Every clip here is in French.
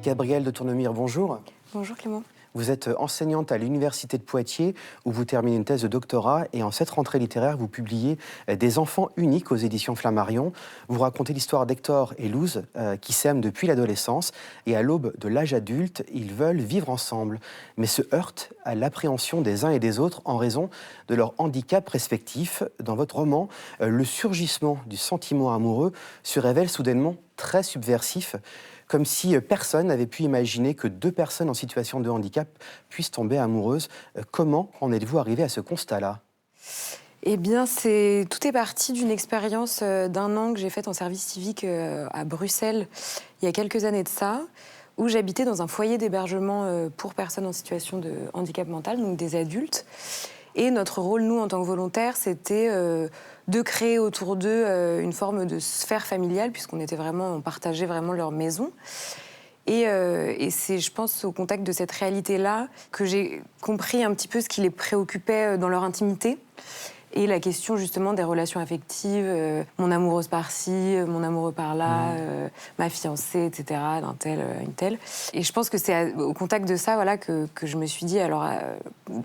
Gabrielle de Tournemire, bonjour. Bonjour Clément. Vous êtes enseignante à l'Université de Poitiers où vous terminez une thèse de doctorat et en cette rentrée littéraire, vous publiez Des enfants uniques aux éditions Flammarion. Vous racontez l'histoire d'Hector et Luz qui s'aiment depuis l'adolescence et à l'aube de l'âge adulte, ils veulent vivre ensemble, mais se heurtent à l'appréhension des uns et des autres en raison de leur handicap respectif. Dans votre roman, le surgissement du sentiment amoureux se révèle soudainement très subversif, comme si personne n'avait pu imaginer que deux personnes en situation de handicap puissent tomber amoureuses. Comment en êtes-vous arrivé à ce constat-là ? Eh bien, tout est parti d'une expérience d'un an que j'ai faite en service civique à Bruxelles, il y a quelques années de ça, où j'habitais dans un foyer d'hébergement pour personnes en situation de handicap mental, donc des adultes. Et notre rôle, nous, en tant que volontaires, c'était de créer autour d'eux une forme de sphère familiale, on partageait vraiment leur maison. Et c'est, je pense, au contact de cette réalité-là que j'ai compris un petit peu ce qui les préoccupait dans leur intimité. Et la question, justement, des relations affectives, mon amoureuse par-ci, mon amoureux par-là, ma fiancée, etc., d'un tel, une telle. Et je pense que c'est au contact de ça, voilà, que je me suis dit, alors,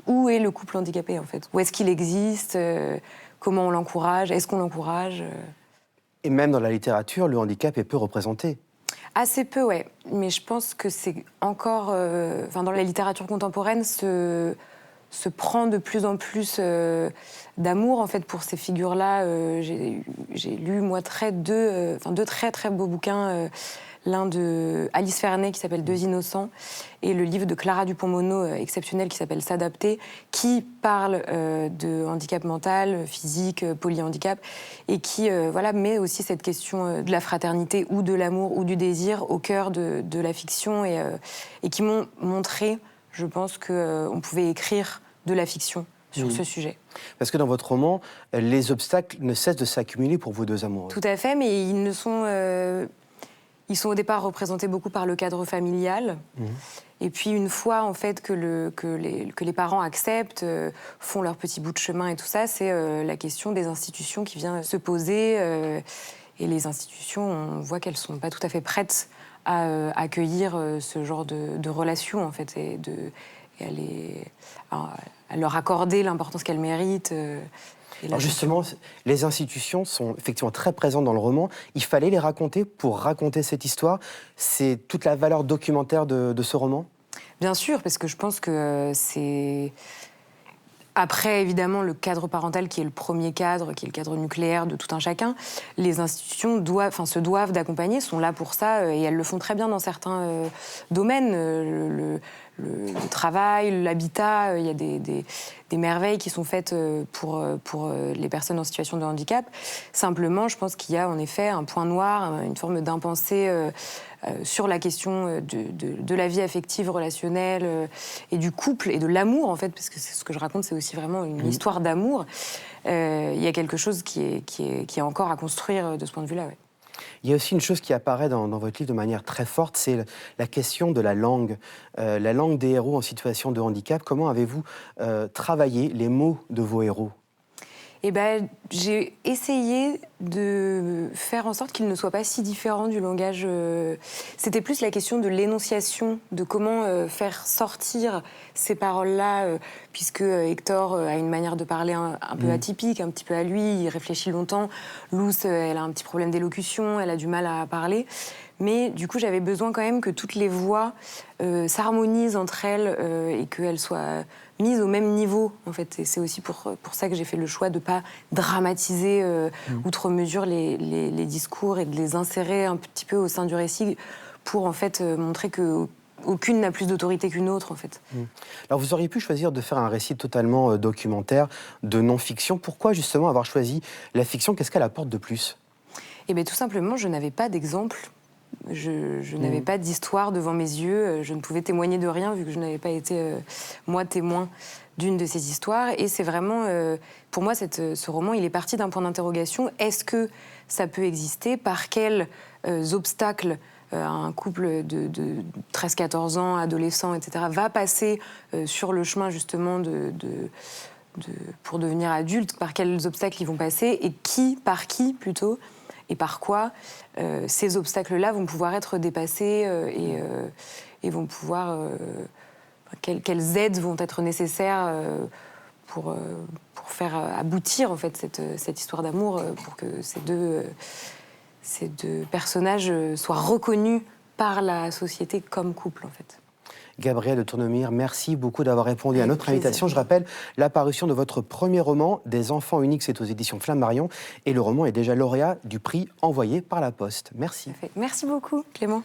où est le couple handicapé, en fait ? Où est-ce qu'il existe ? Comment on l'encourage ? Est-ce qu'on l'encourage ? Et même dans la littérature, le handicap est peu représenté. Assez peu, ouais. Mais je pense que c'est encore... dans la littérature contemporaine, se prend de plus en plus d'amour, en fait, pour ces figures-là. J'ai lu, moi, deux très, très beaux bouquins. L'un de Alice Fernet, qui s'appelle Deux innocents, et le livre de Clara Dupont-Moreau, exceptionnel, qui s'appelle S'adapter, qui parle de handicap mental, physique, polyhandicap, et qui met aussi cette question de la fraternité ou de l'amour ou du désir au cœur de la fiction, et qui m'ont montré, je pense, qu'on pouvait écrire de la fiction sur ce sujet. Parce que dans votre roman, les obstacles ne cessent de s'accumuler pour vos deux amoureux. Tout à fait, mais ils sont au départ représentés beaucoup par le cadre familial. Et puis une fois, en fait, que les parents acceptent, font leur petit bout de chemin et tout ça, c'est la question des institutions qui vient se poser. Et les institutions, on voit qu'elles ne sont pas tout à fait prêtes à accueillir ce genre de relations, en fait, et à leur accorder l'importance qu'elles méritent. Alors justement, les institutions sont effectivement très présentes dans le roman. Il fallait les raconter pour raconter cette histoire. C'est toute la valeur documentaire de ce roman ? Bien sûr, parce que je pense que c'est... Après, évidemment, le cadre parental, qui est le premier cadre, qui est le cadre nucléaire de tout un chacun, les institutions se doivent d'accompagner, sont là pour ça, et elles le font très bien dans certains domaines. Le travail, l'habitat, il y a des merveilles qui sont faites pour les personnes en situation de handicap. Simplement, je pense qu'il y a en effet un point noir, une forme d'impensé sur la question de la vie affective, relationnelle, et du couple et de l'amour, en fait, parce que ce que je raconte, c'est aussi vraiment une histoire d'amour. Il y a quelque chose qui est encore à construire de ce point de vue-là, ouais. Il y a aussi une chose qui apparaît dans votre livre de manière très forte, c'est la question de la langue des héros en situation de handicap. Comment avez-vous travaillé les mots de vos héros ? Eh ben, j'ai essayé de faire en sorte qu'il ne soit pas si différent du langage. C'était plus la question de l'énonciation, de comment faire sortir ces paroles-là, puisque Hector a une manière de parler un peu atypique, un petit peu à lui, il réfléchit longtemps. Luz, elle a un petit problème d'élocution, elle a du mal à parler. Mais du coup, j'avais besoin quand même que toutes les voix s'harmonisent entre elles et qu'elles soient mises au même niveau, en fait. Et c'est aussi pour ça que j'ai fait le choix de ne pas dramatiser outre mesure les discours et de les insérer un petit peu au sein du récit pour, en fait, montrer qu'aucune n'a plus d'autorité qu'une autre, en fait. Alors, vous auriez pu choisir de faire un récit totalement documentaire, de non-fiction. Pourquoi, justement, avoir choisi la fiction ? Qu'est-ce qu'elle apporte de plus ? Eh bien, tout simplement, je n'avais pas d'exemple. Je n'avais pas d'histoire devant mes yeux, je ne pouvais témoigner de rien vu que je n'avais pas été, moi, témoin d'une de ces histoires. Et c'est vraiment, pour moi, ce roman, il est parti d'un point d'interrogation. Est-ce que ça peut exister ? Par quels obstacles un couple de 13-14 ans, adolescent, etc., va passer sur le chemin, justement, pour devenir adulte ? Par quels obstacles ils vont passer ? Et par qui, plutôt, et par quoi ces obstacles-là vont pouvoir être dépassés et vont pouvoir... quelles aides vont être nécessaires pour faire aboutir en fait cette histoire d'amour, pour que ces deux personnages soient reconnus par la société comme couple en fait. Gabrielle de Tournemire, merci beaucoup d'avoir répondu à notre plaisir. invitation. Je rappelle l'apparition de votre premier roman, Des enfants uniques, c'est aux éditions Flammarion, et le roman est déjà lauréat du prix envoyé par la Poste. Merci. Merci beaucoup Clément.